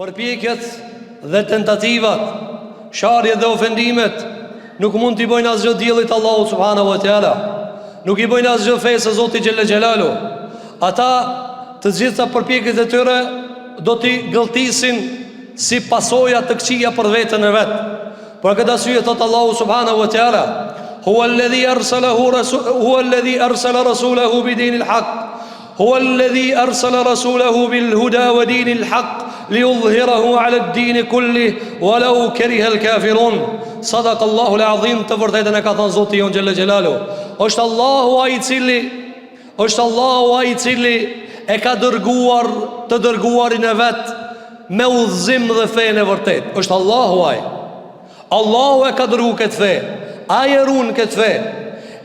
Përpjekjet dhe tentativat, sharjet dhe ofendimet nuk mund t'i bojnë asgjë diellit Allahu subhanahu wa taala. Nuk i bojnë asgjë fesë Zotit xhella xhelalu. Ata të gjitha përpjekjet e tyre do t'i gëlltisin si pasojë të këqija për veten e vet. Për këtë arsye thot Allahu subhanahu wa taala: Huwa alladhi arsala rasulahu bidinil haqq. Huwa alladhi arsala rasulahu bil huda wa dinil haqq liudhhirahu ala ad-din kullih walau kariha al-kafirun. Sadaqa Allahu al-azim. Të vërtetën e ka thënë Zoti jon xhella xhelalu. Është Allahu ai i cili e ka dërguar të dërguarin e vet me udhëzim dhe fenë e vërtet. Është Allahu ai. Allahu e ka dërguar këtë fe. Ai e ruan këtë fe.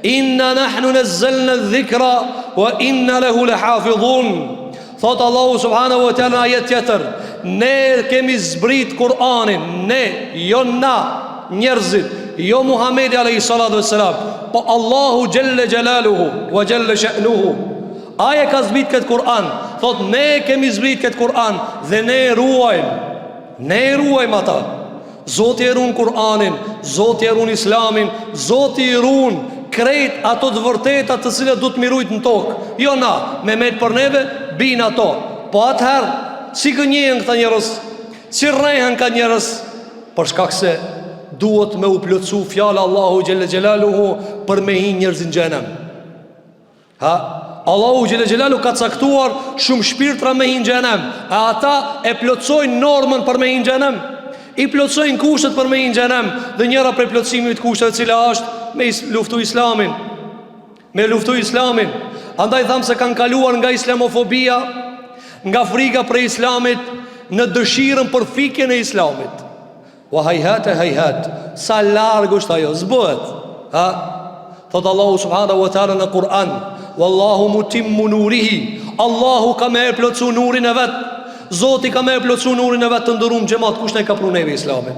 Inna nahnu nazzalna adh-dhikra wa inna lahu lahafidhun. Thot Allahu subhanahu wa taala ajet tjetër: ne kemi zbrit Kur'anin, ne, jo na, njerëzit, jo Muhamedi alayhi salatu wassalam, po Allahu jalla jalaluhu wa jalla sha'nuhu. Ai e ka zbrit këtë Kur'an. Thot ne kemi zbrit këtë Kur'an dhe ne ruajmë ata. Zoti e ruan Kur'anin, Zoti e ruan Islamin, Zoti i ruan krejt ato të vërteta të cilat du të mirujt në tokë. Jo na, me metë për neve, bin ato. Po atëherë, si gënjehen këta njerëz, si rrehen ka njerëz, për shkak se duhet me u plotësu fjala Allahu xhelle xhelaluhu për me hi njerëzin xhenem. Allahu xhelle xhelalu ka caktuar shumë shpirtra me hi xhenem, e ata e plotësojnë normën për me hi xhenem. I plotësojnë kushtet për me hi xhenem, dhe njëra prej plotësimit kushteve cila është me luftu Islamin. Andaj thamë se kanë kaluar nga islamofobia, nga frika për Islamit, në dëshirën për fikjen e Islamit. Wa hayhat, sa larg është ajo, zbëhet. Thot Allahu subhanahu wa taala në Kur'an: Wallahu mutimmu nurihi. Allahu ka me plotësu nurin e vet. Zoti ka me plotësu nurin e vet të ndërum xhamat. Kush ne ka pru neve Islamin?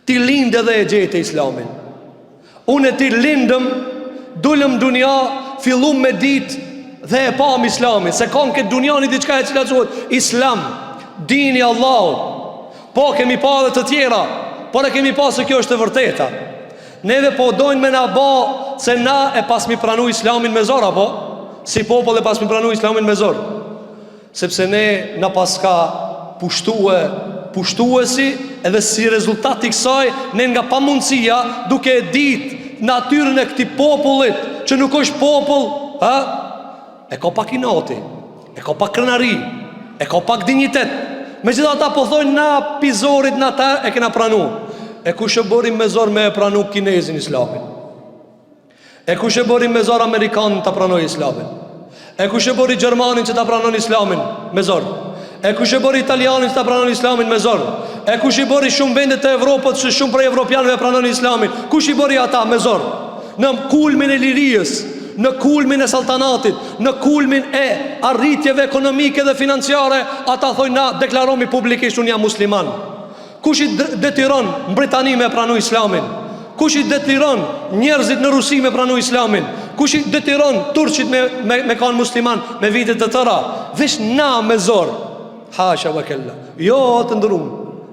Ti lindë dhe e gjete Islamin. Unë ti lindëm, dulëm dunja, fillum me dit dhe e pam Islamin. Se kanë këtë dunjani diçka e cila quhet Islam, dini Allahu. Po kemi pa dhe të tjera, por e kemi pa se kjo është e vërteta. Neve po dojnë me na ba se na e pas mi pranu Islamin me zor, apo? Si popull e pas mi pranu Islamin me zor. Sepse ne na pas ka pushtuesi, edhe si rezultat i kësaj, ne nga pamundësia, duke e ditë natyrën e këtij popullit, që nuk është popull, e ka pak inati, e ka pak krenari, e ka pak dignitet. Megjithatë po thonë na pizorit na ta e kena pranu. E kush e bëri me zor me e pranu kinezin Islamin? E kush e bëri me zor Amerikanin ta pranoj Islamin? E kush e bëri Gjermanin që ta pranon Islamin me zor? E kush e bëri Italianin që ta pranon Islamin me zor? E kush i bëri shumë vendet e Evropës që shumë prej evropianëve pranon Islamin? Kush i bëri ata me zor? Në kulmin e lirijës, në kulmin e saltanatit, në kulmin e arritjeve ekonomike dhe financiare, ata thojnë na deklaromi publikisht unë jam musliman. Kush i detiron në Britani me pranu Islamin? Kush i detiron njerëzit në Rusi me pranu Islamin? Kush i detiron turqit me kanë musliman me vitet të tëra? Vesh na me zor. Hasha wa kella. Jo të ndërum.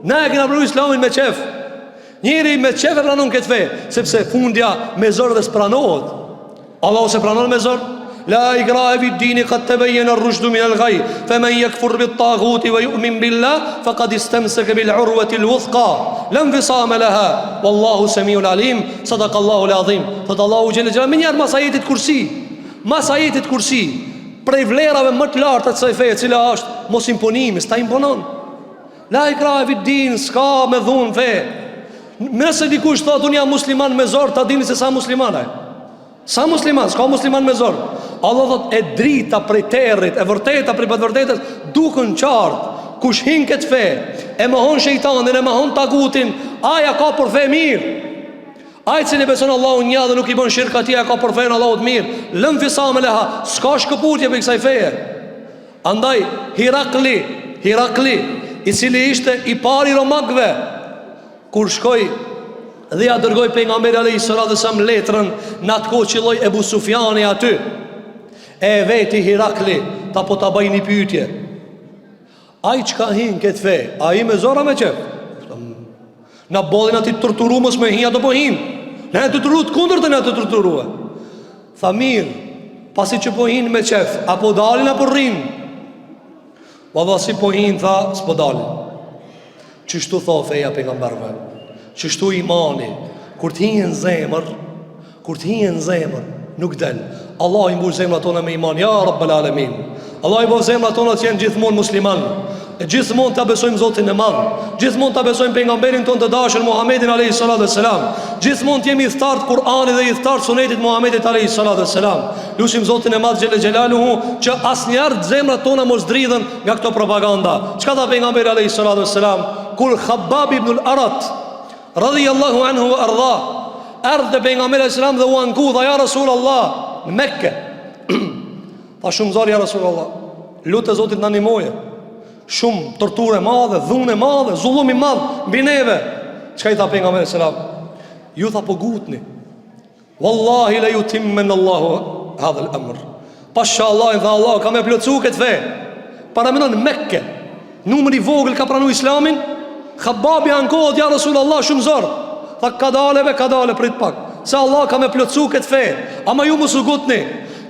Na e kena pranu Islamin me qef. Njëri me qef e pranon këtë fe, sepse fundja me zor dhe s'pranohet. Allahu se pranon me zor. La ikrahe fi ddini qad tabayyana ar-rushdu min al-ghayy, faman yakfur bit-taghuti wa yu'min billah faqad istamsaka bil-'urwati al-wuthqa la infisama laha wallahu samiun alim. Sadaqa Allahu al-azim. Fat Allahu jalla jalla min mas ajetit kursi, prej vlerave më të larta të kësaj feje, e cila është mos imponimi, s'ta imponon. La ikrahe fi ddin, s'ka me dhun fe. Nëse dikush thotë unë jam musliman me zor, ta dini se sa musliman ai. Sa musliman, s'ka musliman me zor. Allah thot e drita prej territ, e vërteta prej vërtetës, dukën qartë. Kush hin këtë fe, e mohon shejtanin, e mohon tagutin, aja ka për fe mirë. Ai cili beson Allahun një dhe nuk i bën shirk atij, ka për fen Allahut mirë. Lëm fisam leha, s'ka shkëputje për kësaj feje. Andaj Hirakli, i cili ishte i pari romakëve, kur shkoi dhe ja dërgoi pejgamberi alayhis salam letrën në atë kohë që lloj Ebu Sufjani aty, e veti Hirakli ta bëj një pyetje. Ai çka hin këtë fe, ai me zora me qef. Na bodhin ati të torturu mos me hinja të po hin. Ne të torturu të kundër të ne të torturua. Tha mirë, pasi që po hin me qef, apo dalin apo rrin. Valla si po hin, tha, s'po dalin. Qështu tha feja pejgamberve, qështu imani, kur t'hijen zemër, nuk del. Allah i mbush zemrat tona me iman, ja Rabbel Alamin. Allah i mbush zemrat tona që jenë gjithmonë musliman, e gjithmonë ta besojmë Zotin e Madh, gjithmonë ta besojmë pejgamberin ton të dashur Muhammedin alayhi salatu wassalam, gjithmonë të jemi i thart Kur'anit dhe i thart Sunetit Muhammedit alayhi salatu wassalam. Lutim Zotin e Madh xhel xelaluhu që asnjëherë zemrat tona mos dridhen nga këto propaganda. Çka tha pejgamberi alayhi salatu wassalam kur Khabbab ibn al-Arat radiyallahu anhu wa arda ardhe pejgamberi alayhi salam dhe u anku dha ja Rasulullah në Mekke. Tha shumë zor ja Rasulullah, lutë Zotit na ndihmoje. Shumë torturë madhe, dhunë madhe, zullum i madh mbi neve. Çka i tha pejgamberi selam? Ju tha po gutni. Wallahi la yutimmen Allahu hadha al-amr. Pashallah i tha Allah ka më plotsu këtë fe. Para mendon në Mekke, numri i vogël ka pranuar Islamin. Khababi ankohet ja Rasulullah shumë zor. Tha ka dale prit pak. Se Allah ka më plotsu këtë fe. Ama ju mos u gutni.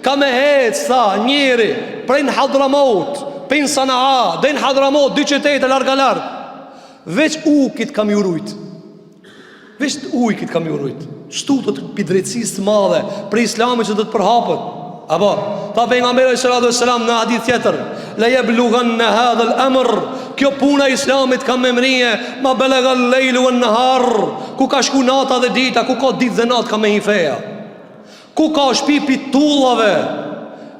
Ka më hec tha njëri prej në Hadramaut, prej në Sanaa, dhe në Hadramaut, 2 qytete larg. Veç ukit kam ju rujt. Stutët për drejtësisë të madhe për Islamin që do të përhapët. Apo, tha pejgamberi sallallahu alaihi wasallam në hadith tjetër, la yablughanna hadha al-amr, kjo puna e Islamit ka memrije, ma balagha al-layl wan-nahar, ku ka shku nata dhe dita, ku ka ditë dhe natë ka me hifeja. Ku ka shtëpi pitullave,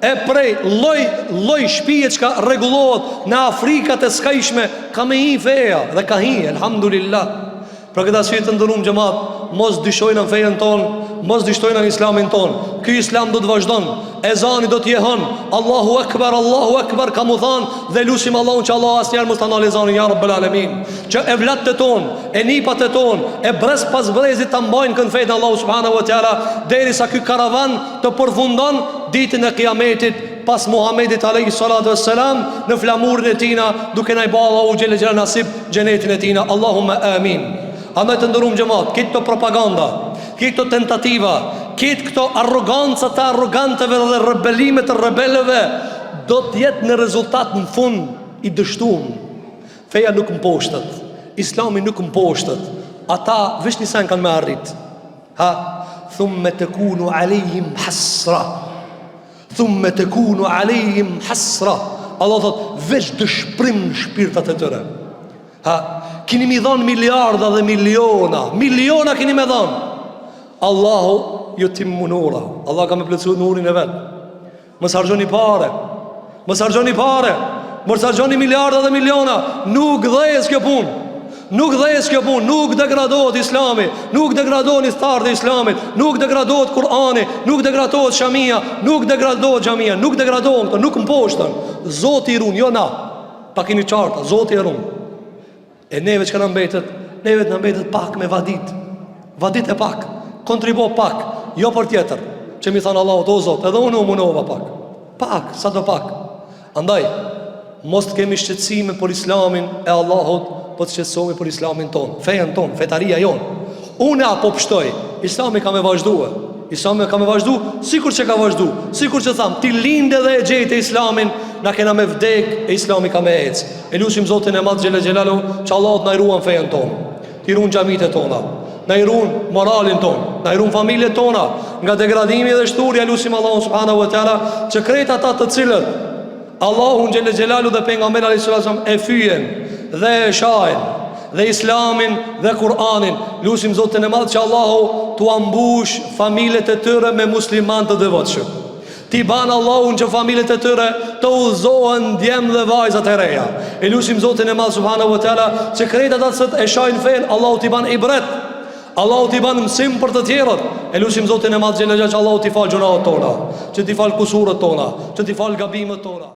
e prej lloj shtëpie që ka rregullohet në Afrikat e skajshme, ka me hifeja dhe ka hi, alhamdulillah. Pra këtë arsye të ndërum xhamat, mos dyshojnë në fejen ton, mos dyshojnë në Islamin ton. Ky Islam do të vazhdon, ezani do të jehon, Allahu Akbar, ka mu thanë, dhe lusim Allahun që Allah asnjëherë mos ta ndalë ezanin, ja Rabbel Alamin. Që evlatët ton, e nipat e ton, e brez pas brezit ta mbajnë kënd fejtë Allahu subhanahu wa taala, derisa ky karavan të përfundon ditën e Kiametit pas Muhamedit alayhi salatu wassalam në flamurin e tina, duke na i bërë Allahu xhelel xhelal nasib xhenetin e tina. Allahumma amin. Andaj të ndërum xhamat, këto propaganda, këto tentativa, këto arroganca të arrogantëve dhe rebelimet të rebelëve do të jetë në rezultat në fund i dështuar. Feja nuk mposhtet, Islami nuk mposhtet. Ata veç një sen kanë me arrit. Thumma takunu alejhim hasra. Allah thot, veç dëshprim në shpirtat e tëre. Kini mi dhanë miliarda dhe miliona kini me dhanë. Allahu ju tim munura, Allah ka me plëcu nurin e vetë. Mos harxhoni pare, mos harxhoni miliarda dhe miliona. Nuk dhes kjo pun, nuk degradohet Islami, nuk degradohet thardë e Islamit, nuk degradohet Kur'ani, nuk degradohet Shamia, nuk degradohet Xhamia, nuk degradohen këto, nuk mposhtën. Zoti i run, jo na. Pa keni qarta, Zoti i run. E neve që në mbetet, neve të në mbetet pak me vadit e pak, kontribo pak, jo për tjetër, që mi thanë Allahut, o Zot, edhe unë u munova pak, sa do pak. Andaj, mos të kemi shqetësime për Islamin e Allahut, po të shqetësohemi për Islamin ton, fejen ton, fetaria jon. Unë apo pështoj, Islami ka me vazhdue, sikur që ka vazhdu, sikur që thamë, ti linde dhe e gjejtë e Islamin, na kena me vdek e Islami ka me ecë. E lusim Zotin e Madh xhelel xhelalu që Allahut na i ruan fejen ton, ti ruan xhamitë tona, na i ruan moralin ton, na i ruan familjet tona nga degradimi dhe shturja. Lusim Allahun subhanahu wa taala që krejt ata të cilët Allahun xhelel xhelalu dhe pejgamberi alayhis salam e fyen dhe e shajnë dhe Islamin dhe Kur'anin, lusim Zotin e Madh që Allahu t'u ambush familjet e tyre me musliman të devotshëm. Ti ban Allahun që familjet e tyre të udhëzohen djem dhe vajzat e reja. E lusim Zotin e Madh subhanahu wa taala që krejt ata që e shajnë fen, Allahu t'i ban ibret, Allahu t'i ban mësim për të tjerët. E lusim Zotin e Madh xhelal xhelal që Allahu t'i fal gjunat tona, që t'i fal kusuret tona, që t'i fal gabimet tona.